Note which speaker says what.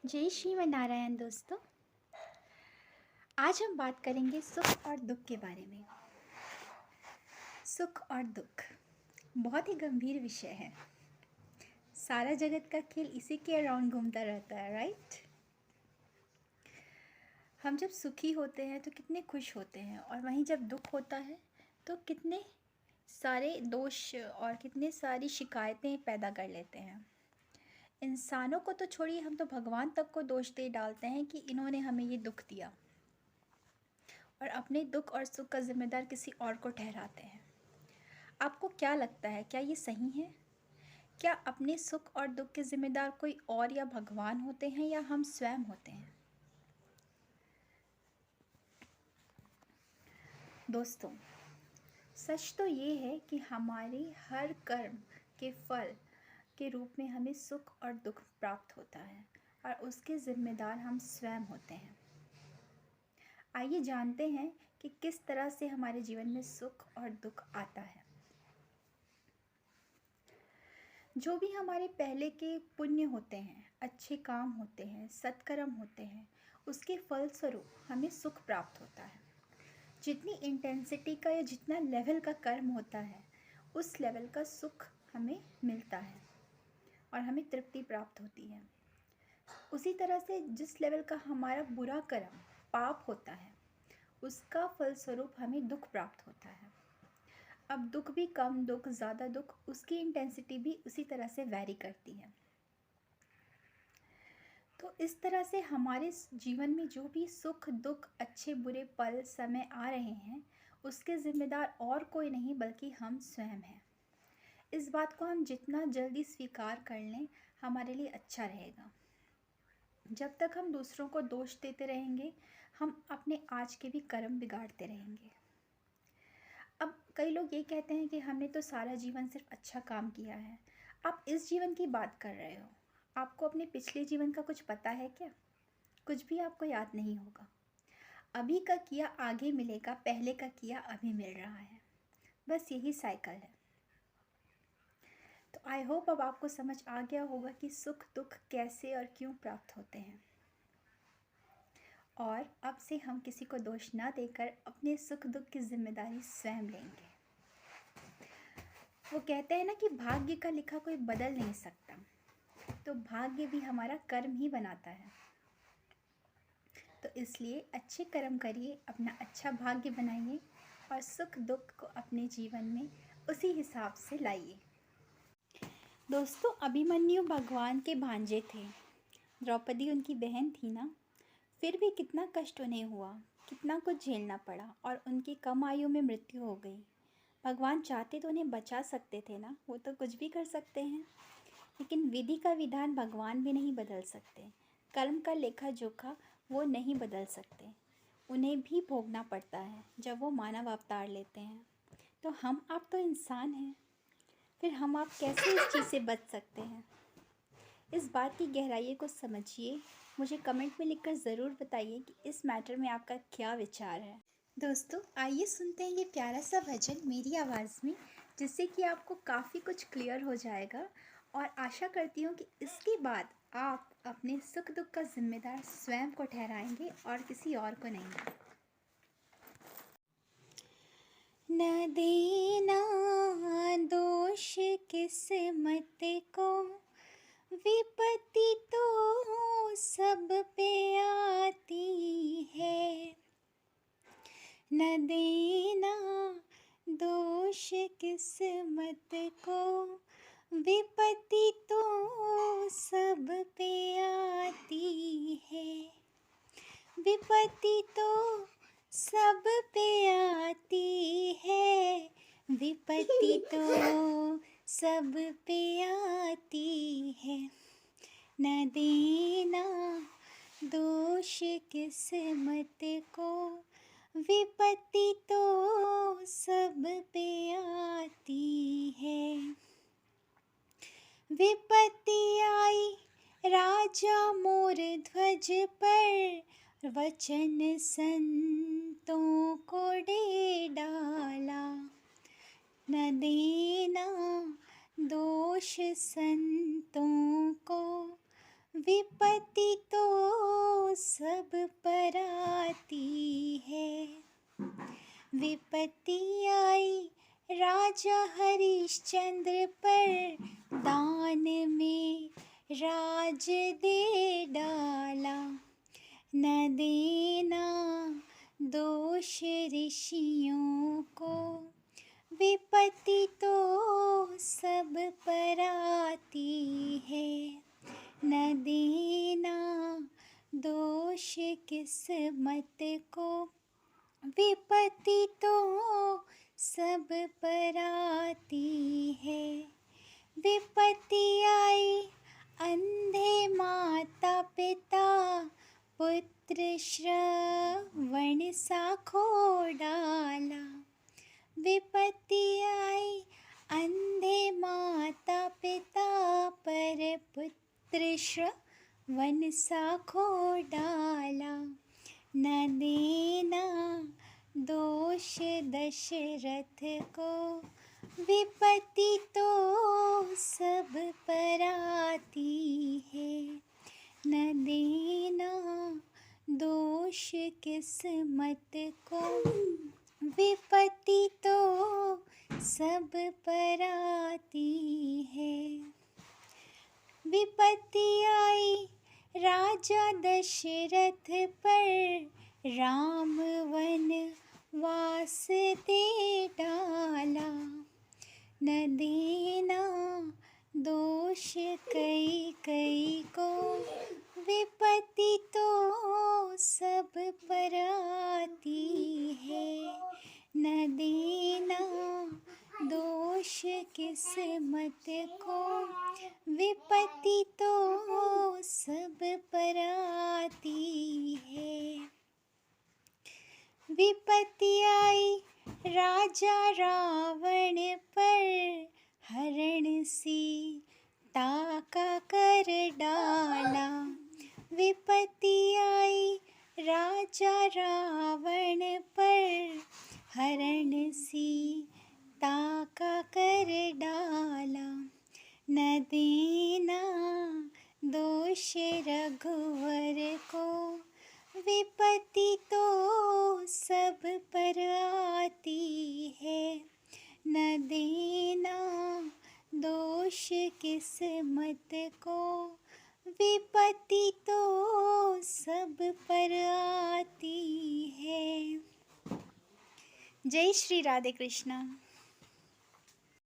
Speaker 1: जय श्रीमन नारायण दोस्तों। आज हम बात करेंगे सुख और दुख के बारे में। सुख और दुख बहुत ही गंभीर विषय है। सारा जगत का खेल इसी के अराउंड घूमता रहता है, राइट। हम जब सुखी होते हैं तो कितने खुश होते हैं, और वहीं जब दुख होता है तो कितने सारे दोष और कितने सारी शिकायतें पैदा कर लेते हैं। इंसानों को तो छोड़िए, हम तो भगवान तक को दोष दे डालते हैं कि इन्होंने हमें ये दुख दिया, और अपने दुख और सुख का जिम्मेदार किसी और को ठहराते हैं। आपको क्या लगता है, क्या ये सही है? क्या अपने सुख और दुख के जिम्मेदार कोई और या भगवान होते हैं, या हम स्वयं होते हैं? दोस्तों, सच तो ये है कि हमारी हर कर्म के फल के रूप में हमें सुख और दुख प्राप्त होता है, और उसके जिम्मेदार हम स्वयं होते हैं। आइए जानते हैं कि किस तरह से हमारे जीवन में सुख और दुख आता है। जो भी हमारे पहले के पुण्य होते हैं, अच्छे काम होते हैं, सत्कर्म होते हैं, उसके फलस्वरूप हमें सुख प्राप्त होता है। जितनी इंटेंसिटी का या जितना लेवल का कर्म होता है, उस लेवल का सुख हमें मिलता है और हमें तृप्ति प्राप्त होती है। उसी तरह से जिस लेवल का हमारा बुरा कर्म, पाप होता है, उसका फलस्वरूप हमें दुख प्राप्त होता है। अब दुख भी कम दुख, ज़्यादा दुख, उसकी इंटेंसिटी भी उसी तरह से वैरी करती है। तो इस तरह से हमारे जीवन में जो भी सुख दुख, अच्छे बुरे पल समय आ रहे हैं, उसके ज़िम्मेदार और कोई नहीं बल्कि हम स्वयं हैं। इस बात को हम जितना जल्दी स्वीकार कर लें, हमारे लिए अच्छा रहेगा। जब तक हम दूसरों को दोष देते रहेंगे, हम अपने आज के भी कर्म बिगाड़ते रहेंगे। अब कई लोग ये कहते हैं कि हमने तो सारा जीवन सिर्फ अच्छा काम किया है। आप इस जीवन की बात कर रहे हो, आपको अपने पिछले जीवन का कुछ पता है क्या? कुछ भी आपको याद नहीं होगा। अभी का किया आगे मिलेगा, पहले का किया अभी मिल रहा है। बस यही साइकिल है। तो आई होप अब आपको समझ आ गया होगा कि सुख दुख कैसे और क्यों प्राप्त होते हैं। और अब से हम किसी को दोष ना देकर अपने सुख दुख की जिम्मेदारी स्वयं लेंगे। वो कहते हैं ना कि भाग्य का लिखा कोई बदल नहीं सकता, तो भाग्य भी हमारा कर्म ही बनाता है। तो इसलिए अच्छे कर्म करिए, अपना अच्छा भाग्य बनाइए, और सुख दुख को अपने जीवन में उसी हिसाब से लाइए। दोस्तों, अभिमन्यु भगवान के भांजे थे, द्रौपदी उनकी बहन थी ना। फिर भी कितना कष्ट उन्हें हुआ, कितना कुछ झेलना पड़ा, और उनकी कम आयु में मृत्यु हो गई। भगवान चाहते तो उन्हें बचा सकते थे ना, वो तो कुछ भी कर सकते हैं। लेकिन विधि का विधान भगवान भी नहीं बदल सकते, कर्म का लेखा जोखा वो नहीं बदल सकते। उन्हें भी भोगना पड़ता है जब वो मानव अवतार लेते हैं। तो हम आप तो इंसान हैं, फिर हम आप कैसे इस चीज़ से बच सकते हैं? इस बात की गहराई को समझिए। मुझे कमेंट में लिखकर ज़रूर बताइए कि इस मैटर में आपका क्या विचार है। दोस्तों, आइए सुनते हैं ये प्यारा सा भजन मेरी आवाज़ में, जिससे कि आपको काफ़ी कुछ क्लियर हो जाएगा। और आशा करती हूँ कि इसके बाद आप अपने सुख दुख का जिम्मेदार स्वयं को ठहराएंगे और किसी और को नहीं। न देना दोष किस्मत को, विपत्ति तो सब पे आती है। न देना दोष किस्मत को, विपत्ति तो सब पे आती है। विपत्ति तो सब पे आती है, विपत्ति तो सब पे आती है। न देना दोष किस्मत को, विपत्ति तो सब पे आती है। विपत्ति आई राजा मोर ध्वज पर, वचन संतों को दे डाला। न देना दोष संतों को, विपत्ति तो सब पर आती है। विपत्ति आई राजा हरिश्चंद्र पर, दान में राज दे डाला। न देना दोष ऋषियों को, विपत्ति तो सब पर आती है। न देना दोष किस्मत को, विपत्ति तो सब पर आती है। विपत्ति आई अंधे माता पिता, पुत्र श्रवण सा खो डाला। विपत्ति आई अंधे माता पिता, पर पुत्र श्रवण सा खो डाला। न देना दोष दशरथ को, विपत्ति तो सब पर आती है। न देना दोष किस्मत को, विपत्ति तो सब पर आती है। विपत्ति आई राजा दशरथ पर, राम वनवास दे डाला। न देना दोष कई को, विपत्ति तो सब पर आती है। न देना दोष किस्मत को, विपत्ति तो सब पर आती है। विपत्ति आई राजा रावण पर, हरण सीता का कर डाला। विपत्ति आई राजा रावण पर, हरण सीता का कर डाला। न देना दोष रघुवर को, विपत्ति तो सब पर आती है। न देना दोष किस्मत को, विपत्ति तो सब पर आती है। जय श्री राधे कृष्णा।